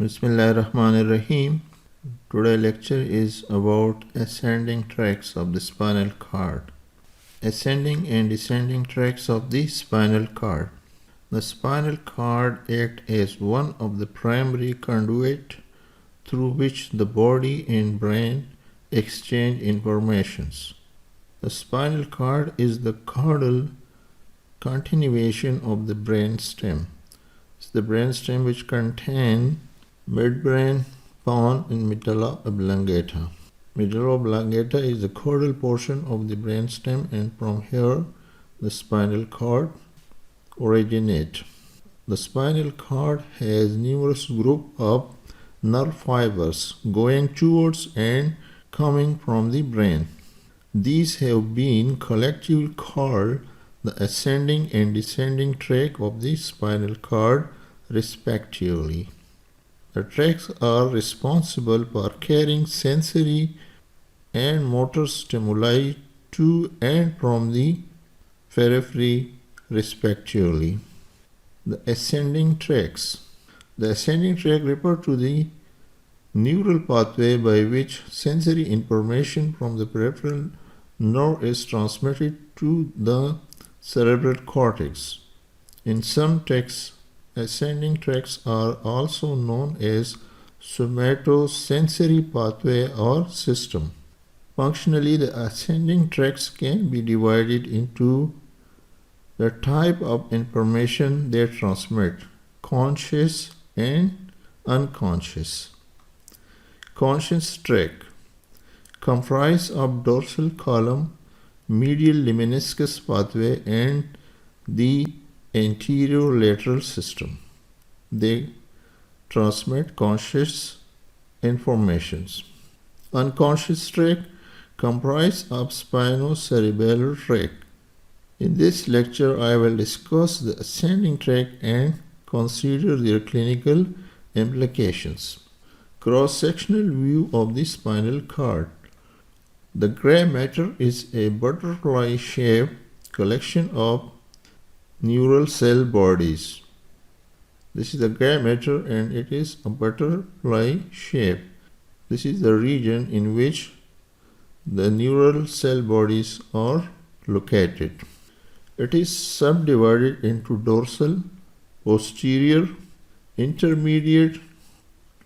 Bismillahirrahmanirrahim. Today's lecture is about ascending tracts of the spinal cord. Ascending and descending tracts of the spinal cord. The spinal cord acts as one of the primary conduits through which the body and brain exchange informations. The spinal cord is the caudal continuation of the brainstem. It's the brainstem which contains midbrain found in medulla oblongata. Medulla oblongata is the caudal portion of the brainstem, and from here the spinal cord originates. The spinal cord has numerous groups of nerve fibers going towards and coming from the brain. These have been collectively called the ascending and descending tract of the spinal cord, respectively. The tracts are responsible for carrying sensory and motor stimuli to and from the periphery, respectively. The ascending tracts. The ascending tract refers to the neural pathway by which sensory information from the peripheral nerve is transmitted to the cerebral cortex. In some texts, ascending tracts are also known as somatosensory pathway or system. Functionally, the ascending tracts can be divided into the type of information they transmit: conscious and unconscious. Conscious tract comprise of dorsal column, medial lemniscus pathway, and the anterior lateral system. They transmit conscious informations. Unconscious tract comprise of spinocerebellar tract. In this lecture, I will discuss the ascending tract and consider their clinical implications. Cross-sectional view of the spinal cord. The gray matter is a butterfly-shaped collection of neural cell bodies. This is the gray matter and it is a butterfly shape. This is the region in which the neural cell bodies are located. It is subdivided into dorsal, posterior, intermediate,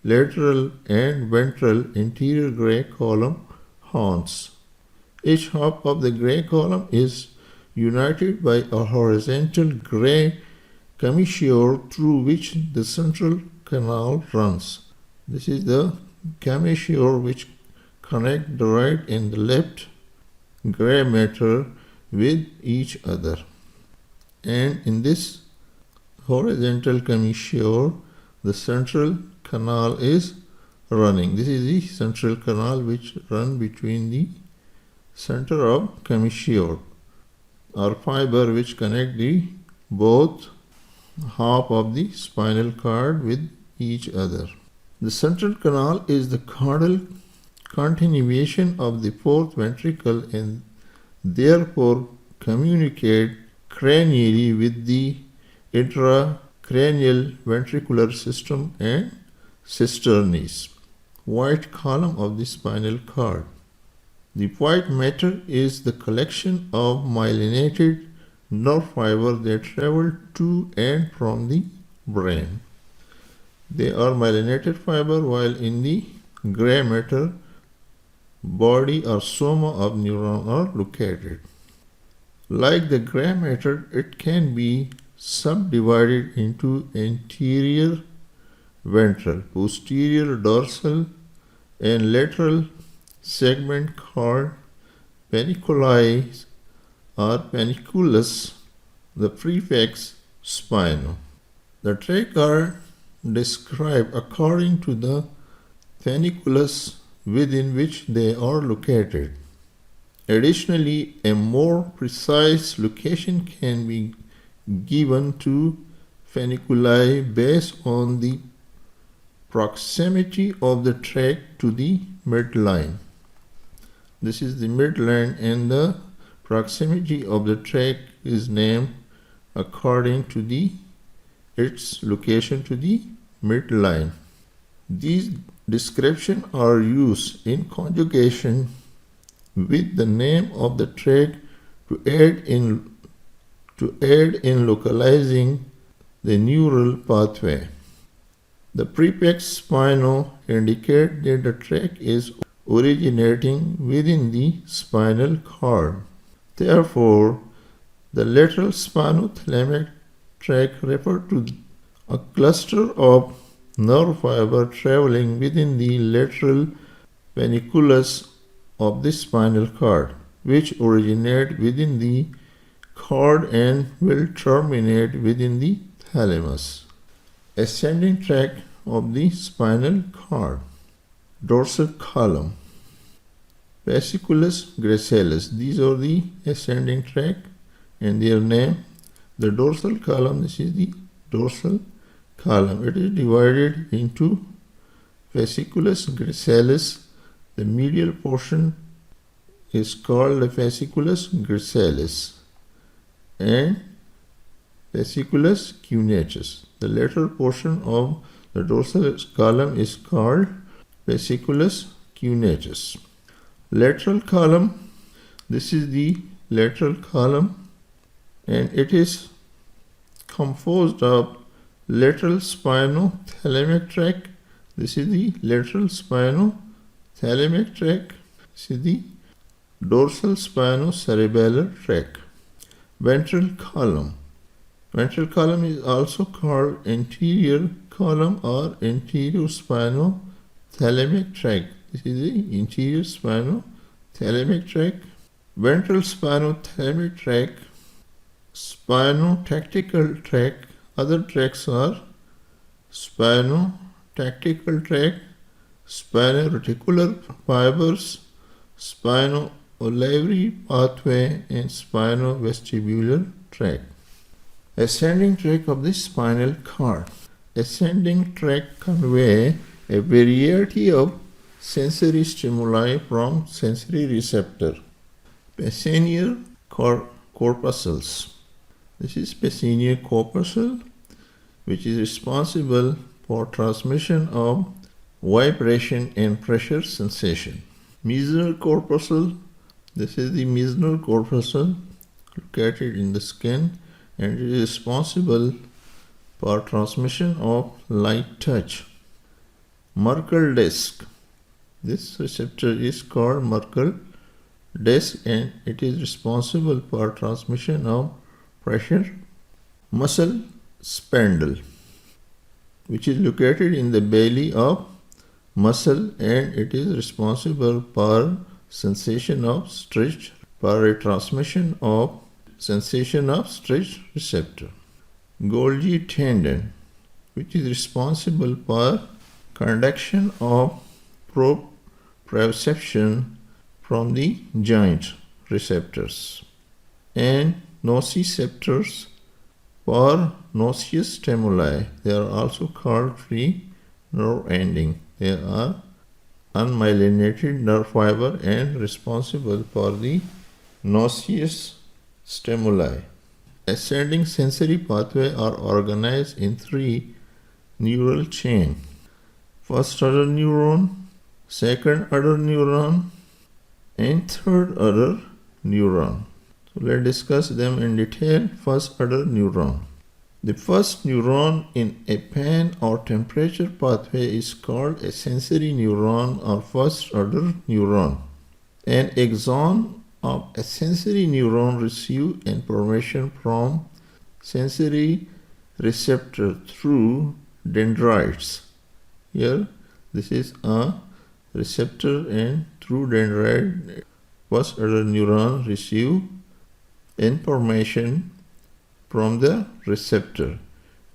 lateral, and ventral anterior gray column horns. Each half of the gray column is united by a horizontal gray commissure through which the central canal runs. This is the commissure which connects the right and the left gray matter with each other. And in this horizontal commissure, the central canal is running. This is the central canal which runs between the center of commissure, or fiber which connect the both half of the spinal cord with each other. The central canal is the caudal continuation of the fourth ventricle and therefore communicate cranially with the intracranial ventricular system and cisternes. White column of the spinal cord. The white matter is the collection of myelinated nerve fibers that travel to and from the brain. They are myelinated fiber, while in the gray matter, body or soma of neuron are located. Like the gray matter, it can be subdivided into anterior ventral, posterior dorsal, and lateral segment called paniculi or paniculus, the prefix spino. The tracts are described according to the paniculus within which they are located. Additionally, a more precise location can be given to paniculi based on the proximity of the tract to the midline. This is the midline, and the proximity of the tract is named according to its location to the midline. These descriptions are used in conjugation with the name of the tract to aid in localizing the neural pathway. The prefix spino indicates that the tract is originating within the spinal cord. Therefore, the lateral spinothalamic tract refers to a cluster of nerve fiber traveling within the lateral panniculus of the spinal cord, which originate within the cord and will terminate within the thalamus. Ascending tract of the spinal cord. Dorsal column. Fasciculus gracilis. These are the ascending tract and their name. The dorsal column, this is the dorsal column. It is divided into fasciculus gracilis. The medial portion is called the fasciculus gracilis and fasciculus cuneatus. The lateral portion of the dorsal column is called fasciculus cuneatus. Lateral column, this is the lateral column and it is composed of lateral spinothalamic tract. This is the lateral spinothalamic tract. This is the dorsal spinocerebellar tract. Ventral column. Ventral column is also called anterior column or anterior spinothalamic tract. This is the anterior spinothalamic tract. Ventral spinothalamic tract, spinotactical tract. Other tracts are spinotactical tract, spino-reticular fibers, spino-olivary pathway, and spino-vestibular tract. Ascending tract of the spinal cord. Ascending tract convey a variety of sensory stimuli from sensory receptor. Passenger corpuscles. This is passenger corpuscle, which is responsible for transmission of vibration and pressure sensation. Mesonar corpuscle. This is the mesonar corpuscle located in the skin and it is responsible for transmission of light touch. Merkel disc. This receptor is called Merkel disc and it is responsible for transmission of pressure. Muscle spindle, which is located in the belly of muscle and it is responsible for sensation of stretch, for a transmission of sensation of stretch receptor. Golgi tendon, which is responsible for conduction of proprioception from the joint receptors. And nociceptors for nauseous stimuli. They are also called free nerve ending. They are unmyelinated nerve fiber and responsible for the nauseous stimuli. Ascending sensory pathway are organized in three neural chain. First order neuron, second order neuron, and third order neuron. So let's discuss them in detail. First order neuron. The first neuron in a pain or temperature pathway is called a sensory neuron or first order neuron. An axon of a sensory neuron receives information from sensory receptor through dendrites. Here this is a receptor and through dendrite first order neuron receive information from the receptor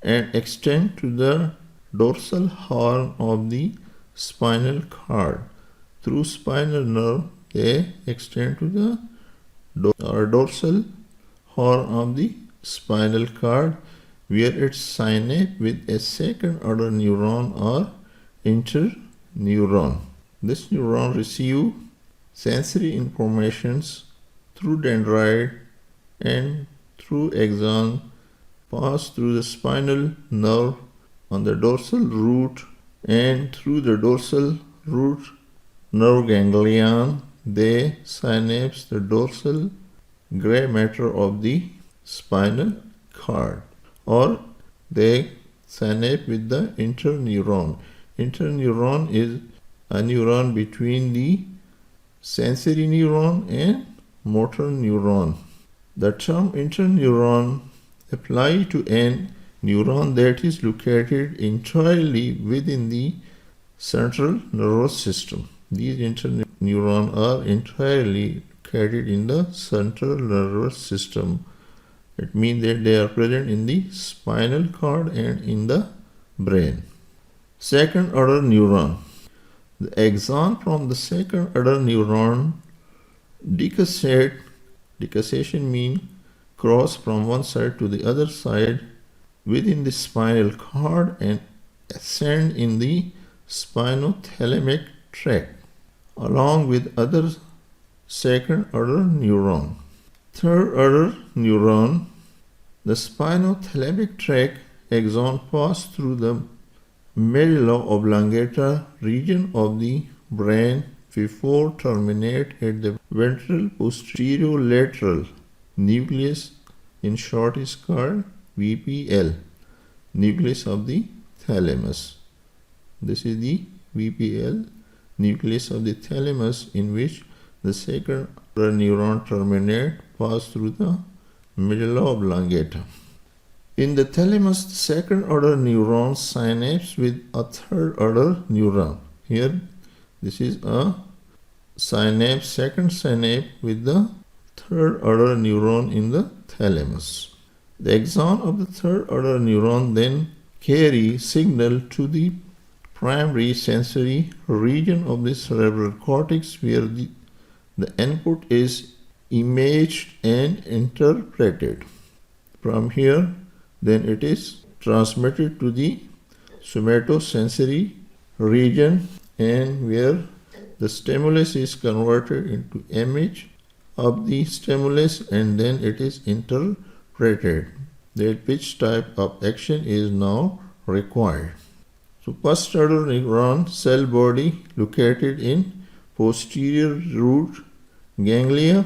and extend to the dorsal horn of the spinal cord. Through spinal nerve, they extend to the dorsal horn of the spinal cord, where it synapse with a second order neuron or interneuron. This neuron receives sensory informations through dendrite and through axon, pass through the spinal nerve on the dorsal root and through the dorsal root nerve ganglion they synapse the dorsal gray matter of the spinal cord, or they synapse with the interneuron. Interneuron is a neuron between the sensory neuron and motor neuron. The term interneuron applies to an neuron that is located entirely within the central nervous system. These interneurons are entirely located in the central nervous system. It means that they are present in the spinal cord and in the brain. Second order neuron. The axon from the second order neuron decussate. Decussation means cross from one side to the other side within the spinal cord and ascend in the spinothalamic tract along with other second order neuron. Third order neuron. The spinothalamic tract axon pass through the medulla oblongata region of the brain before terminate at the ventral posterolateral nucleus, in short is called VPL, nucleus of the thalamus. This is the VPL, nucleus of the thalamus, in which the second order neuron terminate pass through the medulla oblongata. In the thalamus, the second order neuron synapse with a third order neuron. Here, this is a synapse, second synapse with the third order neuron in the thalamus. The axon of the third order neuron then carry signal to the primary sensory region of the cerebral cortex, where the input is imaged and interpreted. From here, then it is transmitted to the somatosensory region, and where the stimulus is converted into image of the stimulus, and then it is interpreted that which type of action is now required. So first order neuron cell body located in posterior root ganglia.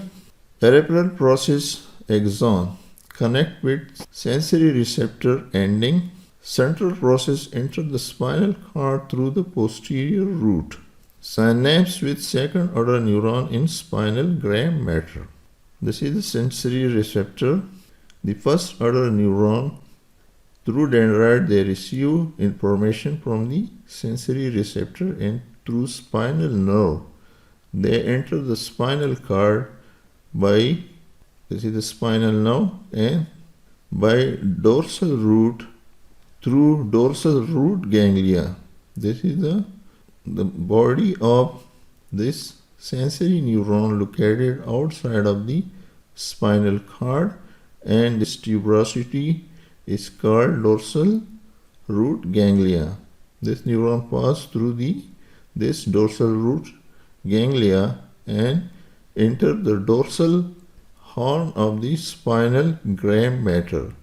Peripheral process axon connect with sensory receptor ending. Central process enter the spinal cord through the posterior root. Synapse with second order neuron in spinal gray matter. This is the sensory receptor. The first order neuron, through dendrite they receive information from the sensory receptor, and through spinal nerve they enter the spinal cord by, this is the spinal nerve, and by dorsal root through dorsal root ganglia. This is the body of this sensory neuron located outside of the spinal cord, and this tuberosity is called dorsal root ganglia. This neuron passes through this dorsal root ganglia and enter the dorsal horn of the spinal gray matter,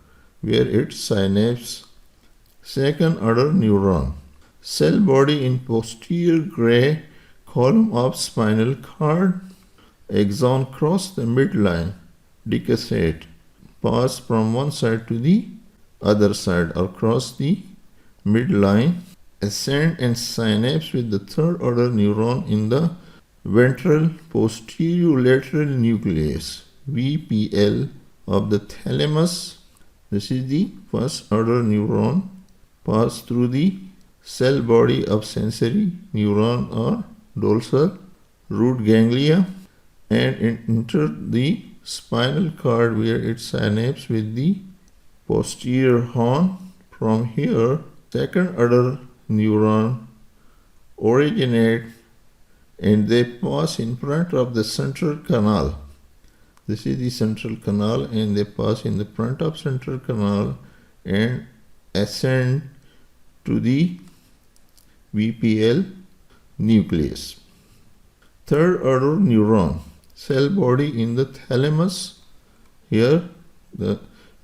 where it synapses second order neuron. Cell body in posterior gray column of spinal cord. Axon cross the midline, decussate, pass from one side to the other side or cross the midline, ascend and synapse with the third order neuron in the ventral posterolateral nucleus, VPL, of the thalamus. This is the first order neuron, pass through the cell body of sensory neuron or dorsal root ganglia and enter the spinal cord, where it synapses with the posterior horn. From here, second order neuron originate and they pass in front of the central canal. This is the central canal, and they pass in the front of central canal and ascend to the VPL nucleus. Third order neuron, cell body in the thalamus. Here,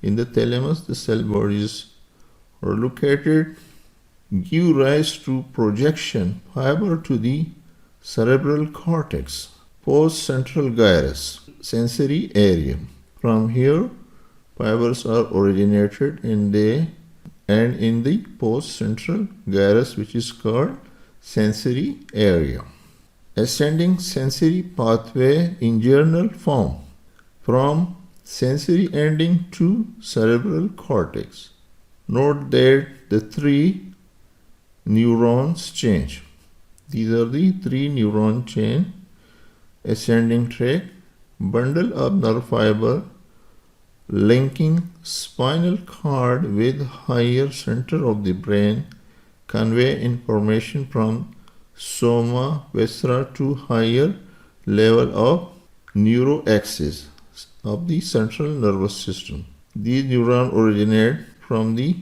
in the thalamus, the cell bodies are located give rise to projection fiber to the cerebral cortex, post-central gyrus, sensory area. From here, fibers are originated in the post-central gyrus, which is called sensory area. Ascending sensory pathway in general form from sensory ending to cerebral cortex. Note that the three neurons change. These are the three neuron chain. Ascending tract, bundle of nerve fiber linking spinal cord with higher center of the brain, convey information from soma viscera to higher level of neuroaxis of the central nervous system. These neurons originate from the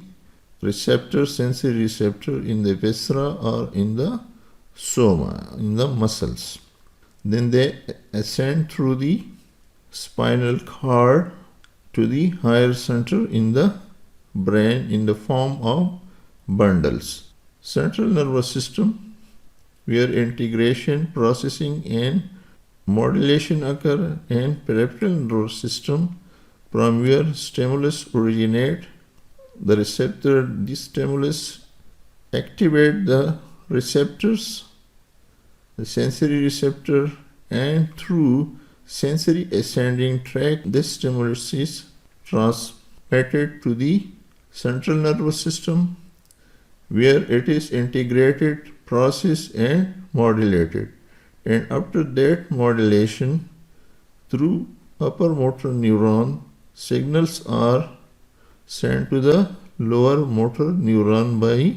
sensory receptor in the viscera or in the soma, in the muscles. Then they ascend through the spinal cord to the higher center in the brain in the form of bundles. Central nervous system, where integration, processing and modulation occur, and peripheral nervous system, from where stimulus originate. The receptor, the stimulus activate the receptors, the sensory receptor, and through sensory ascending tract, this stimulus is transmitted to the central nervous system, where it is integrated, processed and modulated. And after that modulation, through upper motor neuron, signals are sent to the lower motor neuron by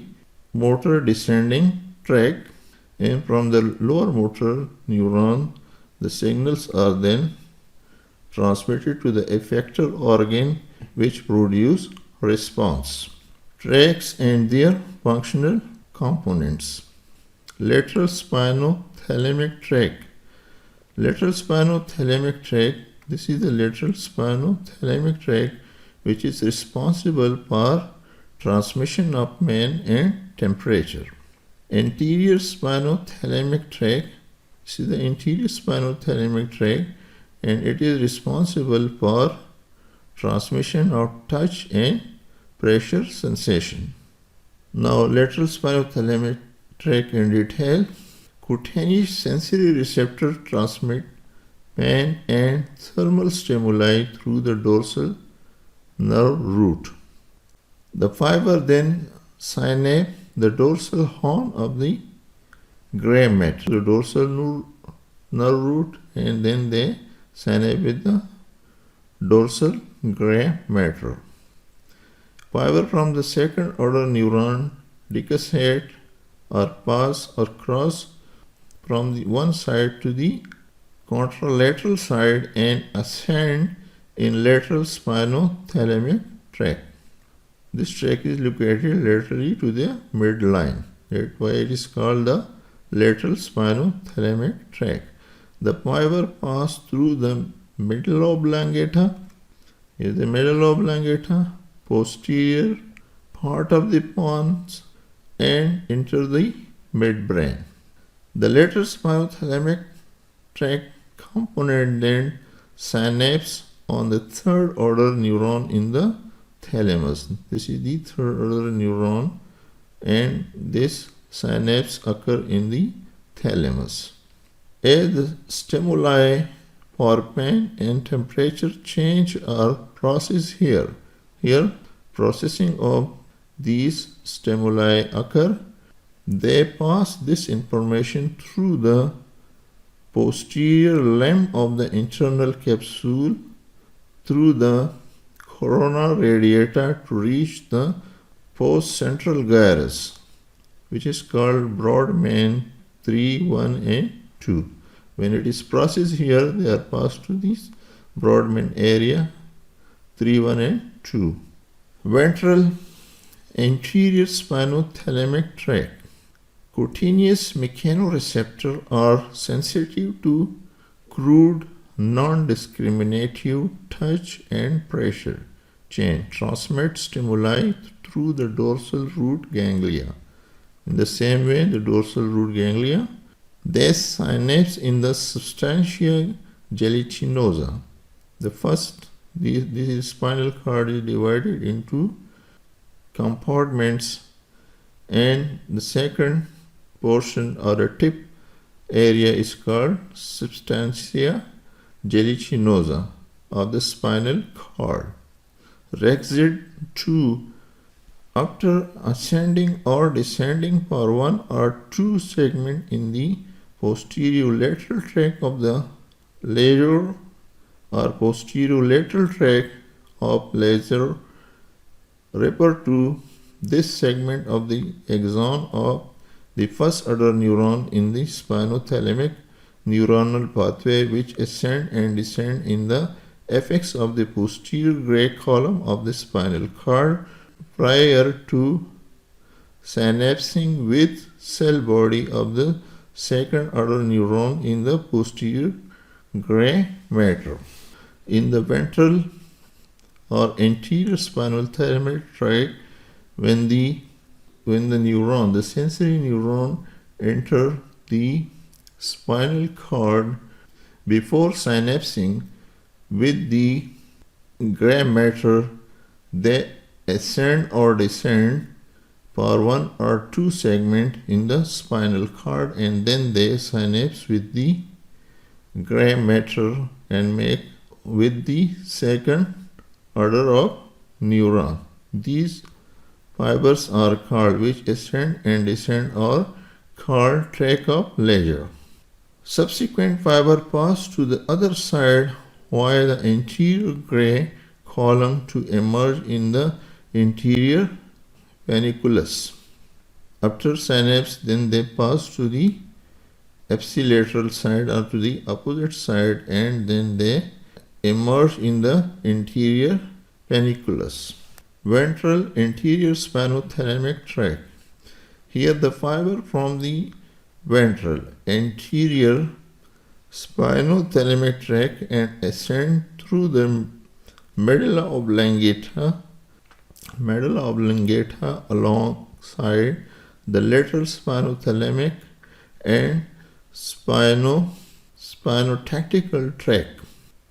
motor descending tract, and from the lower motor neuron, the signals are then transmitted to the effector organ, which produce response. Tracts and their functional components. Lateral spinothalamic tract. Lateral spinothalamic tract. This is the lateral spinothalamic tract, which is responsible for transmission of pain and temperature. Anterior spinothalamic tract. This is the anterior spinothalamic tract, and it is responsible for transmission of touch and pressure sensation. Now, lateral spinothalamic tract in detail. Cutaneous sensory receptor transmit pain and thermal stimuli through the dorsal nerve root. The fiber then synapse the dorsal horn of the gray matter, the dorsal nerve root, and then they synapse with the dorsal gray matter. Fiber from the second order neuron decussate or pass or cross from the one side to the contralateral side and ascend in lateral spinothalamic tract. This tract is located laterally to the midline. That's why it is called the lateral spinothalamic tract. The fiber pass through the middle oblongata. Here is the middle oblongata, posterior part of the pons, and enter the midbrain. The lateral spinothalamic tract component then synapse on the third order neuron in the thalamus. This is the third order neuron, and this synapse occur in the thalamus. As the stimuli for pain and temperature change are processed here. Here, processing of these stimuli occur. They pass this information through the posterior limb of the internal capsule through the corona radiata to reach the post-central gyrus, which is called Broadman 3, 1 and 2. When it is processed here, they are passed to this Broadman area 3, 1 and 2. Ventral anterior spinothalamic tract. Cutaneous mechanoreceptors are sensitive to crude, non-discriminative touch and pressure chain. Transmit stimuli through the dorsal root ganglia. In the same way, the dorsal root ganglia, they synapse in the substantia gelatinosa. The first, this spinal cord is divided into compartments, and the second portion or a tip area is called substantia gelatinosa of the spinal cord. Rexid 2, after ascending or descending for one or two segments in the posterior lateral tract of the laser or posterior lateral tract of laser, refer to this segment of the axon of the first order neuron in the spinothalamic neuronal pathway, which ascend and descend in the apex of the posterior gray column of the spinal cord prior to synapsing with cell body of the second order neuron in the posterior gray matter. In the ventral or anterior spinal thalamic tract, when the neuron, the sensory neuron, enter the spinal cord before synapsing with the gray matter, they ascend or descend for one or two segments in the spinal cord, and then they synapse with the gray matter and make with the second order of neuron. These fibers are called, which ascend and descend, are called tract of laser. Subsequent fiber pass to the other side via the anterior gray column to emerge in the anterior panniculus. After synapse, then they pass to the ipsilateral side or to the opposite side, and then they emerge in the anterior panniculus. Ventral anterior spinothalamic tract. Here the fiber from the ventral anterior spinothalamic tract and ascend through the medulla oblongata alongside the lateral spinothalamic and spinotactical tract.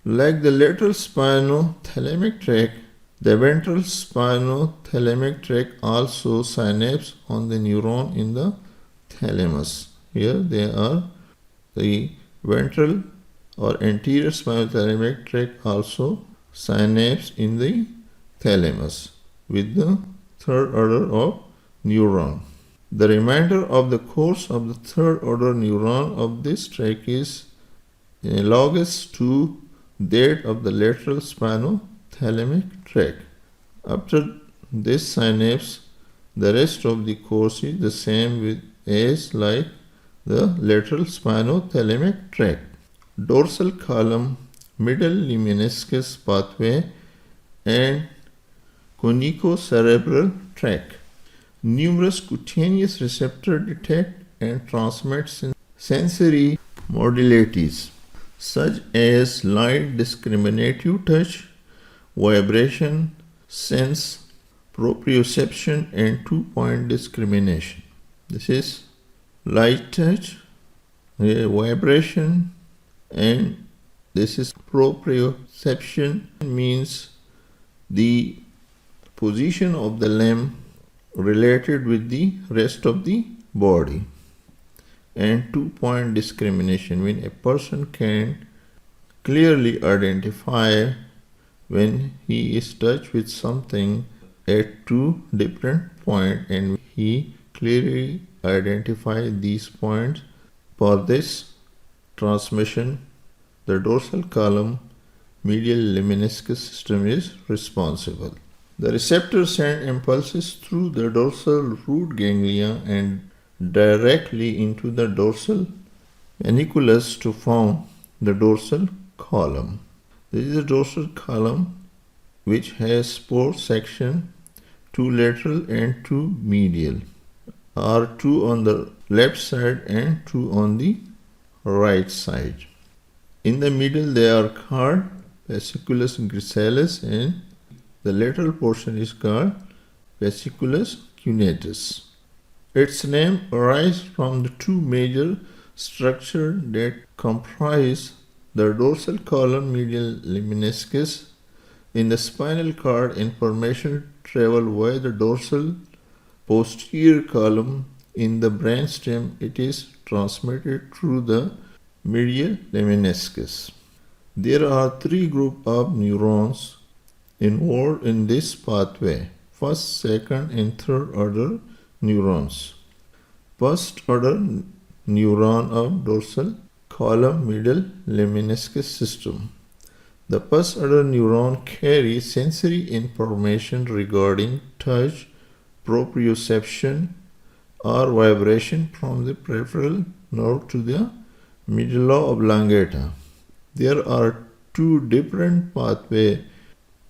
Like the lateral spinothalamic tract, the ventral spinothalamic tract also synapse on the neuron in the thalamus. Here they are, the ventral or anterior spinothalamic tract also synapse in the thalamus with the third order of neuron. The remainder of the course of the third order neuron of this tract is analogous to that of the lateral spinothalamic tract. After this synapse, the rest of the course is the same as like the lateral spinothalamic tract. Dorsal column, middle lemniscus pathway, and conicocerebral tract. Numerous cutaneous receptors detect and transmit sensory modalities such as light discriminative touch, vibration, sense, proprioception, and two-point discrimination. This is light touch, vibration, and this is proprioception, means the position of the limb related with the rest of the body. And two-point discrimination, when a person can clearly identify when he is touched with something at two different points, and he clearly identifies these points. For this transmission, the dorsal column medial lemniscus system is responsible. The receptors send impulses through the dorsal root ganglia and directly into the dorsal panniculus to form the dorsal column. This is the dorsal column, which has four sections, two lateral and two medial, or two on the left side and two on the right side. In the middle they are called fasciculus gracilis, and the lateral portion is called fasciculus cuneatus. Its name arises from the two major structures that comprise the dorsal column medial lemniscus. In the spinal cord, information travels via the dorsal posterior column. In the brainstem, it is transmitted through the medial lemniscus. There are three groups of neurons involved in this pathway: first, second, and third order neurons. First order neuron of dorsal column-medial lemniscus system. The first order neuron carries sensory information regarding touch, proprioception, or vibration from the peripheral nerve to the medulla oblongata. There are two different pathways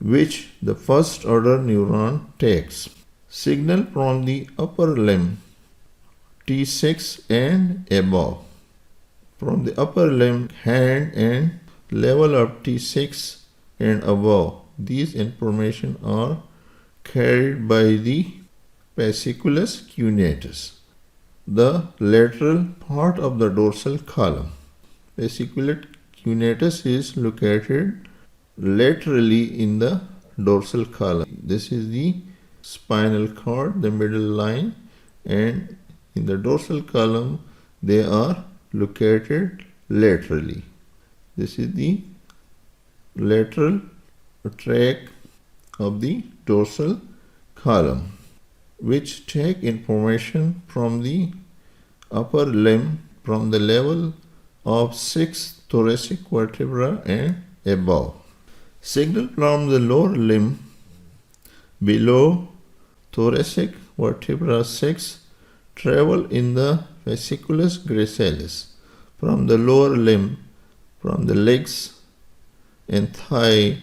which the first order neuron takes. Signal from the upper limb T6 and above. From the upper limb, hand and level of T6 and above. These information are carried by the fasciculus cuneatus, the lateral part of the dorsal column. Fasciculus cuneatus is located laterally in the dorsal column. This is the spinal cord, the middle line, and in the dorsal column they are located laterally. This is the lateral tract of the dorsal column, which take information from the upper limb from the level of 6 thoracic vertebra and above. Signal from the lower limb below thoracic vertebra 6 travel in the fasciculus gracilis. From the lower limb, from the legs and thigh,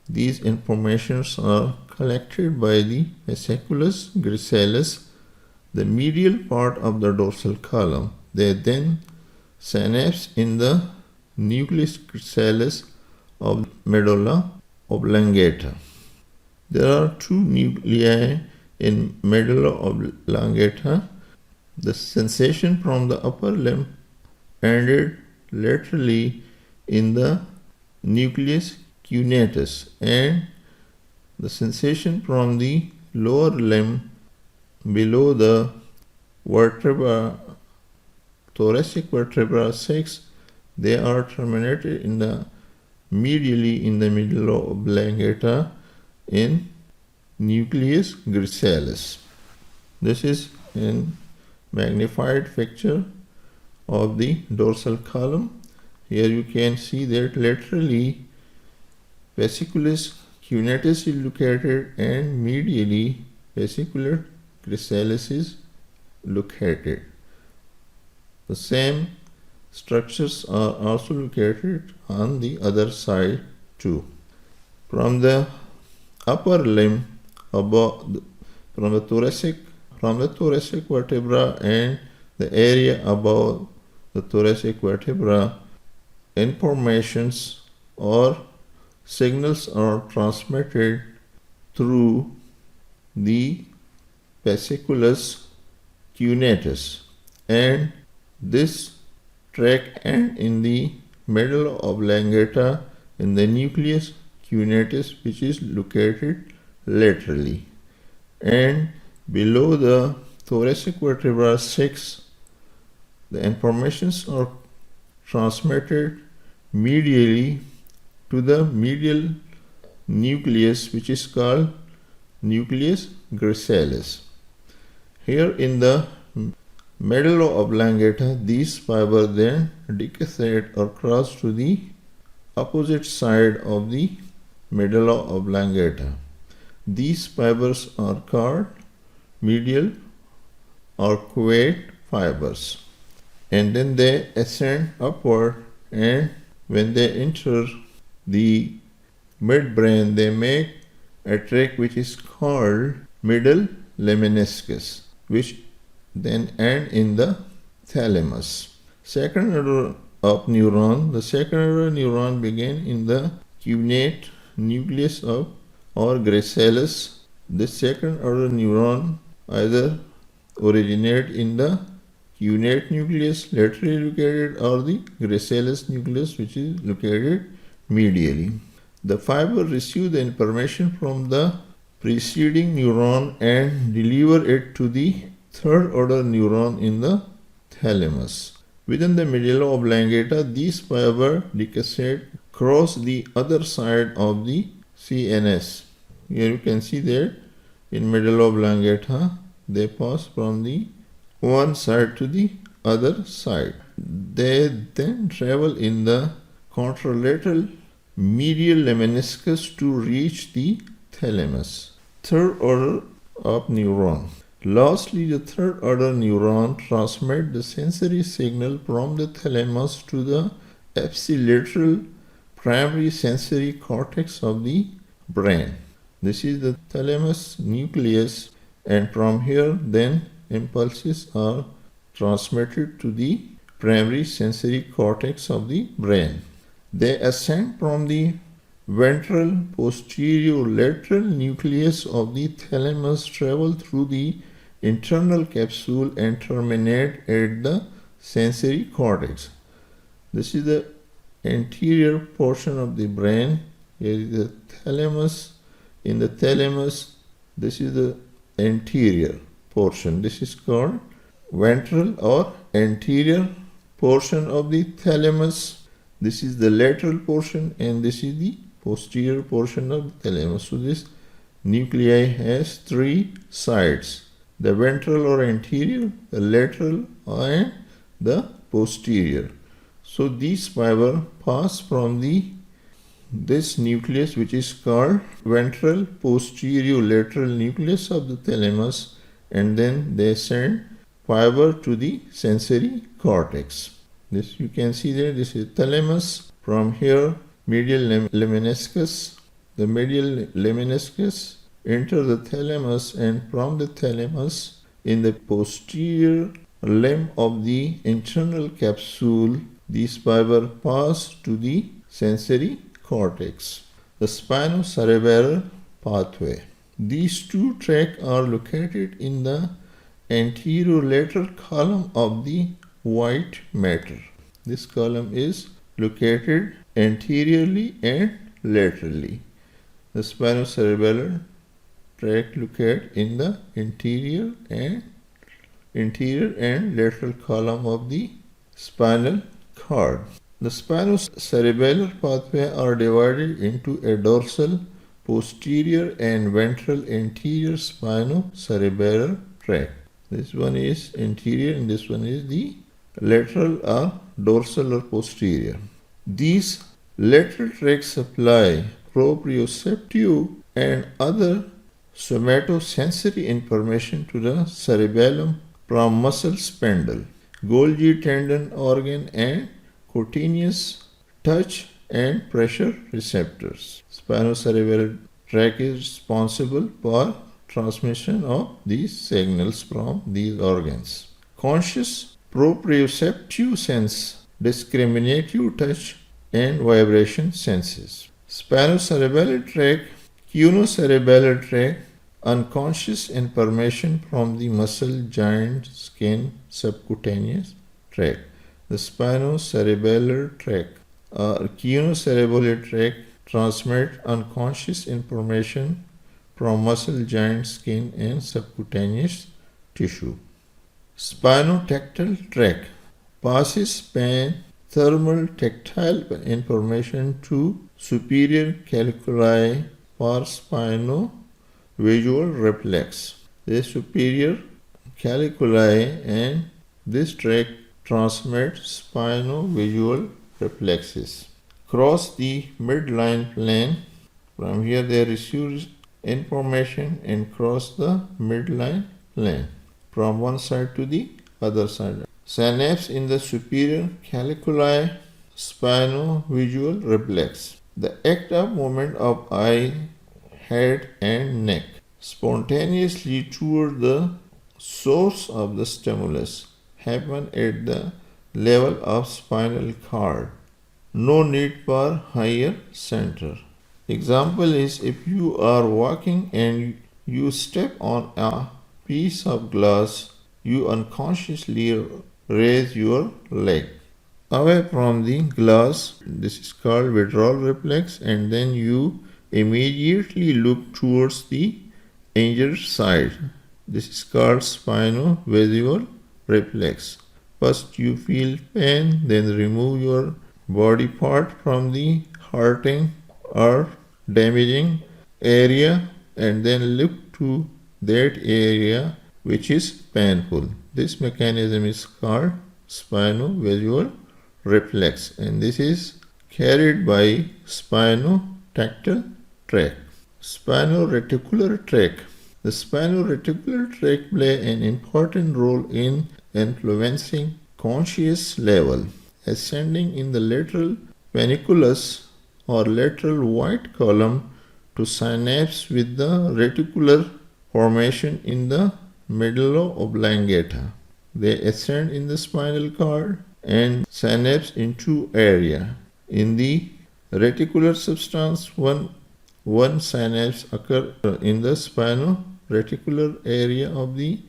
these informations are collected by the fasciculus gracilis, the medial part of the dorsal column. They then synapse in the nucleus gracilis of medulla oblongata. There are two nuclei in medulla oblongata. The sensation from the upper limb ended laterally in the nucleus cuneatus, and the sensation from the lower limb below the vertebra, thoracic vertebra 6, they are terminated in the medially in the medulla oblongata in nucleus gracilis. This is in magnified picture of the dorsal column. Here you can see that laterally fasciculus cuneatus is located and medially fasciculus gracilis is located. The same structures are also located on the other side too. From the upper limb above, from the thoracic vertebra and the area above the thoracic vertebra, informations or signals are transmitted through the fasciculus cuneatus, and this tract ends in the medulla oblongata in the nucleus cuneatus, which is located laterally, and below the thoracic vertebra 6, the informations are transmitted medially to the medial nucleus, which is called nucleus gracilis. Here in the medulla oblongata, these fibers then decussate or cross to the opposite side of the medulla oblongata. These fibers are called medial or covert fibers, and then they ascend upward, and when they enter the midbrain, they make a tract which is called middle lemniscus, which then end in the thalamus. Second order of neuron, the second order neuron begin in the cuneate nucleus of or gracilis. This second order neuron either originate in the cuneate nucleus laterally located or the gracilis nucleus which is located medially. The fiber receives the information from the preceding neuron and deliver it to the third order neuron in the thalamus. Within the medulla oblongata, these fibers decussate across the other side of the CNS. Here you can see that in medulla oblongata, they pass from the one side to the other side. They then travel in the contralateral medial lemniscus to reach the thalamus. Third order of neuron. Lastly, the third order neuron transmits the sensory signal from the thalamus to the ipsilateral primary sensory cortex of the brain. This is the thalamus nucleus, and from here then impulses are transmitted to the primary sensory cortex of the brain. They ascend from the ventral posterior-lateral nucleus of the thalamus, travel through the internal capsule and terminate at the sensory cortex. This is the anterior portion of the brain. Here is the thalamus. In the thalamus, this is the anterior portion. This is called ventral or anterior portion of the thalamus. This is the lateral portion and this is the posterior portion of the thalamus. So this nuclei has three sides: the ventral or anterior, the lateral, and the posterior. So these fibers pass from this nucleus, which is called ventral posterior lateral nucleus of the thalamus, and then they send fiber to the sensory cortex. This you can see there. This is thalamus. From here, medial lemniscus. The medial lemniscus enter the thalamus, and from the thalamus in the posterior limb of the internal capsule, these fibers pass to the sensory cortex. The spinocerebellar pathway. These two tracts are located in the anterolateral column of the white matter. This column is located anteriorly and laterally. The spinocerebellar tract located in the interior and lateral column of the spinal cord. The spinocerebellar pathway are divided into a dorsal posterior and ventral anterior spinocerebellar tract. This one is anterior and this one is the lateral or dorsal or posterior. These lateral tracts supply proprioceptive and other somatosensory information to the cerebellum from muscle spindle, Golgi tendon organ, and cutaneous touch and pressure receptors. Spinocerebellar tract is responsible for transmission of these signals from these organs. Conscious proprioceptive sense, discriminative touch and vibration senses. Spinocerebellar tract, cunocerebellar tract, unconscious information from the muscle, joint, skin, subcutaneous tract. The spinocerebellar tract or cunocerebellar tract transmit unconscious information from muscle, joint, skin, and subcutaneous tissue. Spinotactile tract passes thermal tactile information to superior calculi for spino-visual reflex. The superior calculi and this tract transmits spino-visual reflexes. Cross the midline plane. From here they receive information and cross the midline plane from one side to the other side. Synapse in the superior calculi, spino-visual reflex. The act of movement of eye, head and neck spontaneously toward the source of the stimulus happen at the level of spinal cord. No need for higher center. Example is, if you are walking and you step on a piece of glass, you unconsciously raise your leg away from the glass. This is called withdrawal reflex, and then you immediately look towards the injured side. This is called spinal-visual reflex. First you feel pain, then remove your body part from the hurting or damaging area, and then look to that area which is painful. This mechanism is called spinal-visual reflex, and this is carried by spinotactile tract. Spinal-reticular tract. The spinal-reticular tract play an important role in influencing conscious level. Ascending in the lateral panniculus or lateral white column to synapse with the reticular formation in the medulla oblongata. They ascend in the spinal cord and synapse in two areas. In the reticular substance, one synapse occurs in the spino-reticular area of the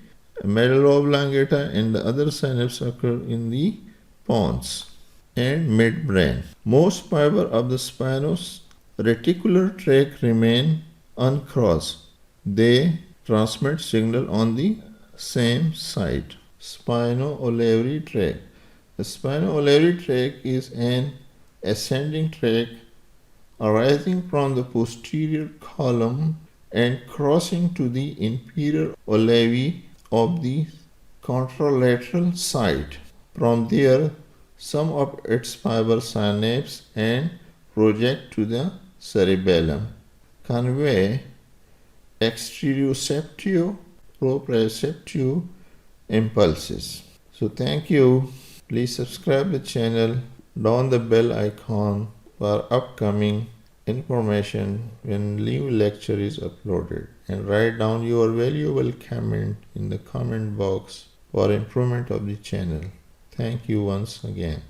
medulla oblongata, and the other synapse occur in the pons and midbrain. Most fiber of the spino-reticular tract remain uncrossed. They transmit signal on the same site. Spino-olivary tract. The spino-olivary tract is an ascending tract arising from the posterior column and crossing to the inferior olevi of the contralateral side. From there, some of its fibers synapse and project to the cerebellum, convey exteroceptive, proprioceptive impulses. So thank you. Please subscribe the channel, down the bell icon for upcoming information when new lecture is uploaded, and write down your valuable comment in the comment box for improvement of the channel. Thank you once again.